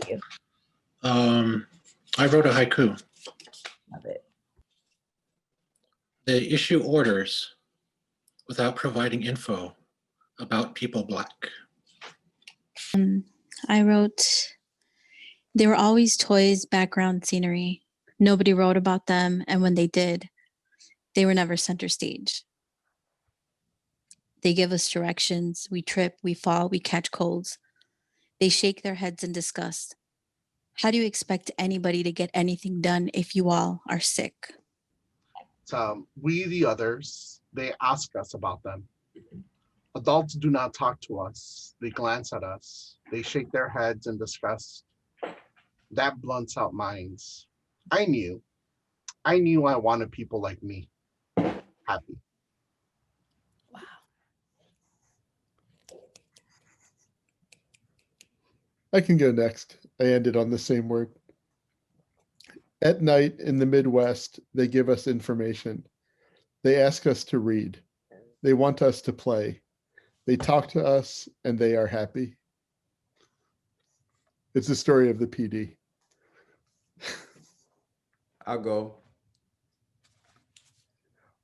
You. I wrote a haiku. Love it. They issue orders without providing info about people black. I wrote, they were always toys, background scenery. Nobody wrote about them, and when they did, they were never center stage. They give us directions. We trip, we fall, we catch colds. They shake their heads in disgust. How do you expect anybody to get anything done if you all are sick? We, the others, they ask us about them. Adults do not talk to us. They glance at us. They shake their heads in disgust. That blunts out minds. I knew I wanted people like me happy. Wow. I can go next. I ended on the same word. At night in the Midwest, they give us information. They ask us to read. They want us to play. They talk to us and they are happy. It's the story of the PD. I'll go.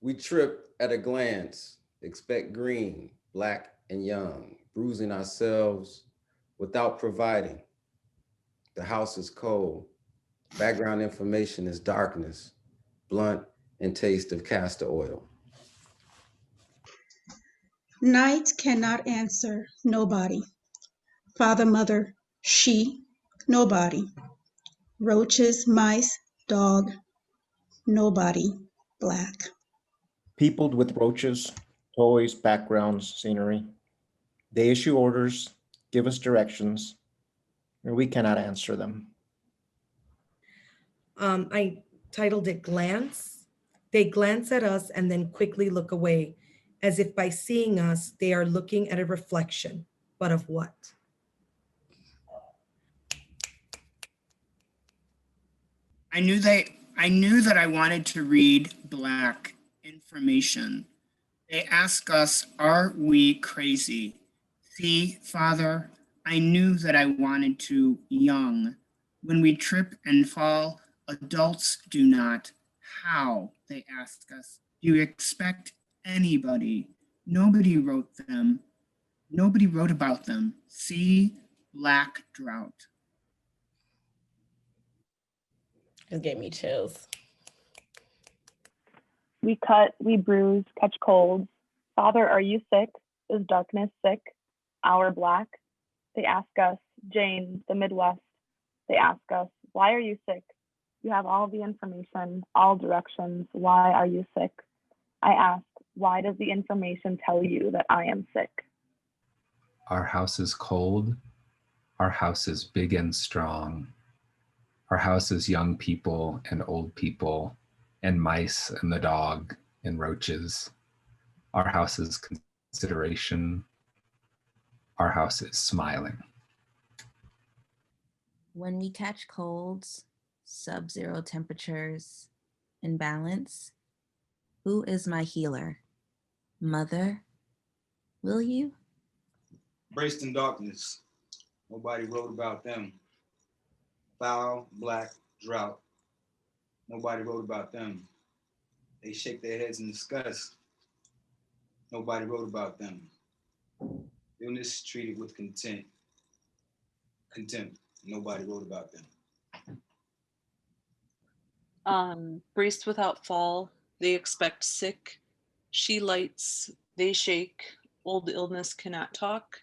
We trip at a glance, expect green, black, and young, bruising ourselves without providing. The house is cold. Background information is darkness, blunt, and taste of castor oil. Night cannot answer nobody. Father, mother, she, nobody. Roaches, mice, dog, nobody, black. Peopled with roaches, toys, backgrounds, scenery. They issue orders, give us directions, and we cannot answer them. I titled it Glance. They glance at us and then quickly look away, as if by seeing us, they are looking at a reflection, but of what? I knew that I wanted to read Black information. They ask us, are we crazy? See, Father, I knew that I wanted to young. When we trip and fall, adults do not. How? They ask us. Do you expect anybody? Nobody wrote them. Nobody wrote about them. See, Black Draught. It gave me chills. We cut, we bruise, catch colds. Father, are you sick? Is darkness sick? Our black? They ask us, Jane, the Midwest. They ask us, why are you sick? You have all the information, all directions. Why are you sick? I ask, why does the information tell you that I am sick? Our house is cold. Our house is big and strong. Our house is young people and old people and mice and the dog and roaches. Our house is consideration. Our house is smiling. When we catch colds, sub-zero temperatures, imbalance, who is my healer? Mother, will you? Braced in darkness, nobody wrote about them. Foul, black, drought, nobody wrote about them. They shake their heads in disgust, nobody wrote about them. Illness treated with contempt, nobody wrote about them. Braced without fall, they expect sick. She lights, they shake. Old illness cannot talk.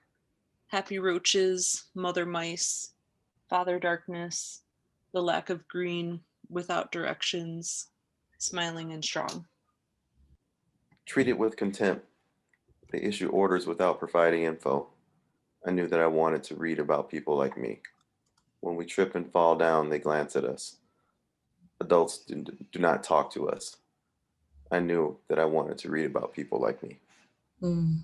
Happy roaches, mother mice, father darkness, the lack of green, without directions, smiling and strong. Treated with contempt. They issue orders without providing info. I knew that I wanted to read about people like me. When we trip and fall down, they glance at us. Adults do not talk to us. I knew that I wanted to read about people like me. Mm.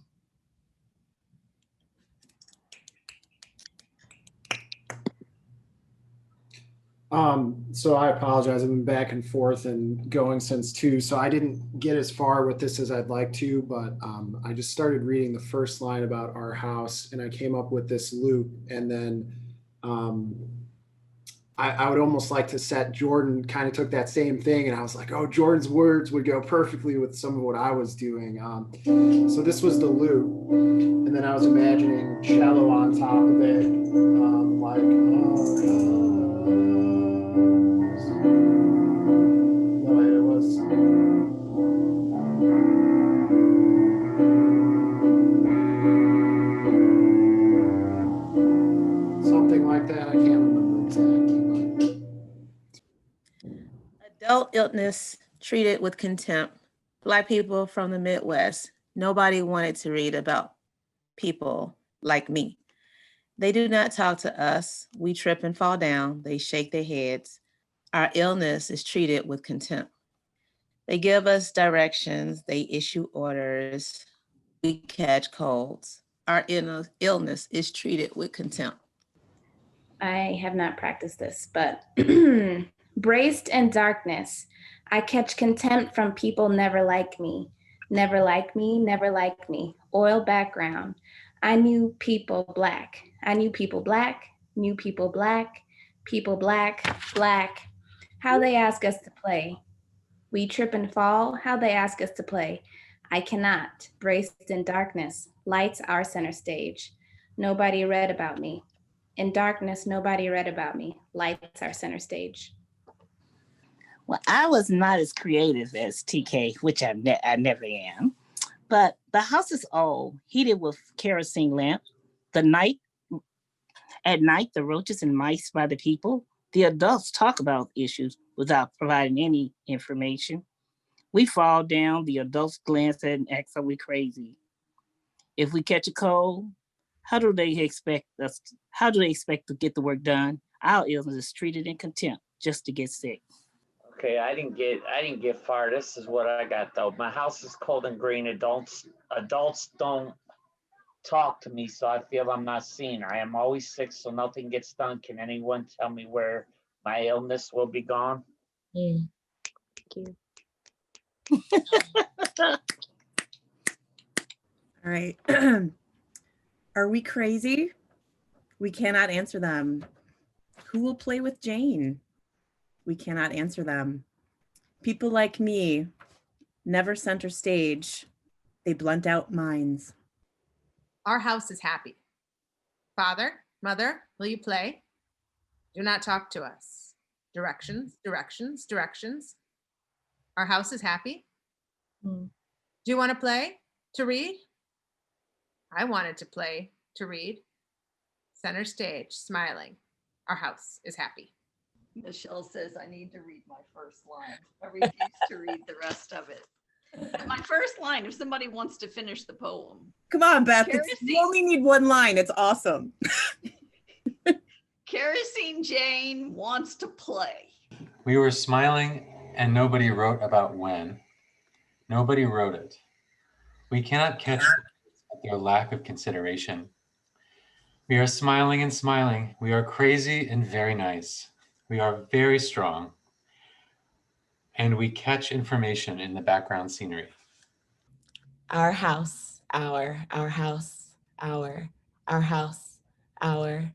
So I apologize. I've been back and forth and going since 2, so I didn't get as far with this as I'd like to, but I just started reading the first line about our house and I came up with this loop, and then I would almost like to set Jordan kind of took that same thing, and I was like, oh, Jordan's words would go perfectly with some of what I was doing. So this was the loop, and then I was imagining cello on top of it, like no, it was. Something like that. I can't remember exactly. Adult illness treated with contempt. Black people from the Midwest. Nobody wanted to read about people like me. They do not talk to us. We trip and fall down. They shake their heads. Our illness is treated with contempt. They give us directions. They issue orders. We catch colds. Our illness is treated with contempt. I have not practiced this, but braced in darkness, I catch contempt from people never like me. Never like me, never like me. Oil background. I knew people black. I knew people black, knew people black, black. How they ask us to play. We trip and fall. How they ask us to play. I cannot. Braced in darkness. Lights are center stage. Nobody read about me. In darkness, nobody read about me. Lights are center stage. Well, I was not as creative as TK, which I never am. But the house is old, heated with kerosene lamp. At night, the roaches and mice by the people. The adults talk about issues without providing any information. We fall down, the adults glance at and act like we're crazy. If we catch a cold, how do they expect to get the work done? Our illness is treated in contempt just to get sick. Okay, I didn't get far. This is what I got though. My house is cold and green. Adults don't talk to me, so I feel I'm not seen. I am always sick, so nothing gets done. Can anyone tell me where my illness will be gone? Thank you. All right. Are we crazy? We cannot answer them. Who will play with Jane? We cannot answer them. People like me, never center stage. They blunt out minds. Our house is happy. Father, mother, will you play? Do not talk to us. Directions, directions, directions. Our house is happy. Do you want to play? To read? I wanted to play, to read. Center stage, smiling. Our house is happy. Michelle says I need to read my first line. I refuse to read the rest of it. My first line, if somebody wants to finish the poem. Come on, Beth. You only need one line. It's awesome. Kerosene Jane wants to play. We were smiling and nobody wrote about when. Nobody wrote it. We cannot catch their lack of consideration. We are smiling and smiling. We are crazy and very nice. We are very strong. And we catch information in the background scenery. Our house, our house, our house, our.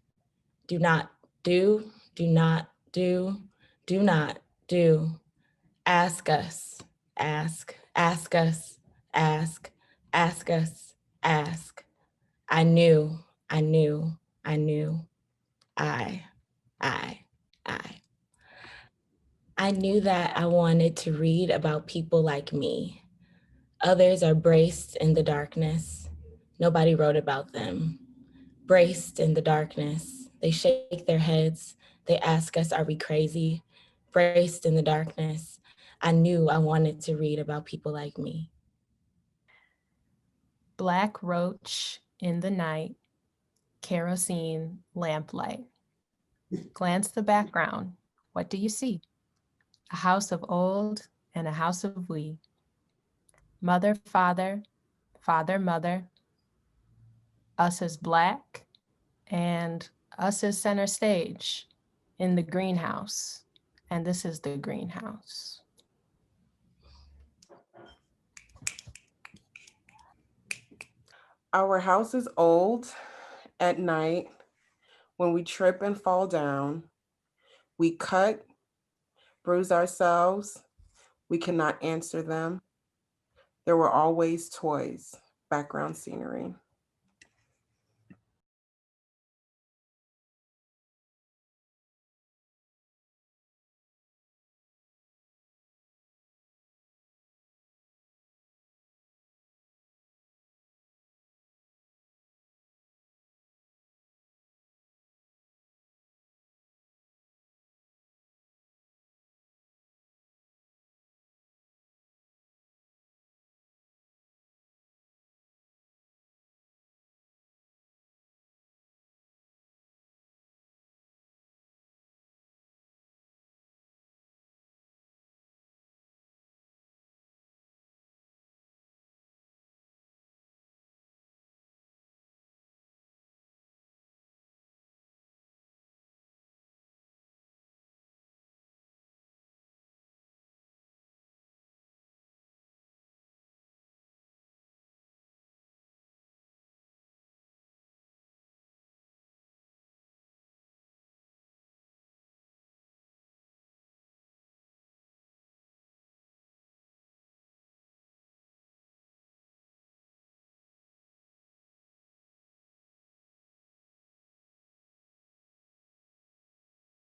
Do not do, do not do, do not do. Ask us, ask us, ask us, ask. I knew. I knew that I wanted to read about people like me. Others are braced in the darkness. Nobody wrote about them. Braced in the darkness. They shake their heads. They ask us, are we crazy? Braced in the darkness. I knew I wanted to read about people like me. Black roach in the night, kerosene lamplight. Glance the background. What do you see? A house of old and a house of we. Mother, father, father, mother. Us as black and us as center stage in the greenhouse. And this is the greenhouse. Our house is old at night when we trip and fall down. We cut, bruise ourselves. We cannot answer them. There were always toys, background scenery.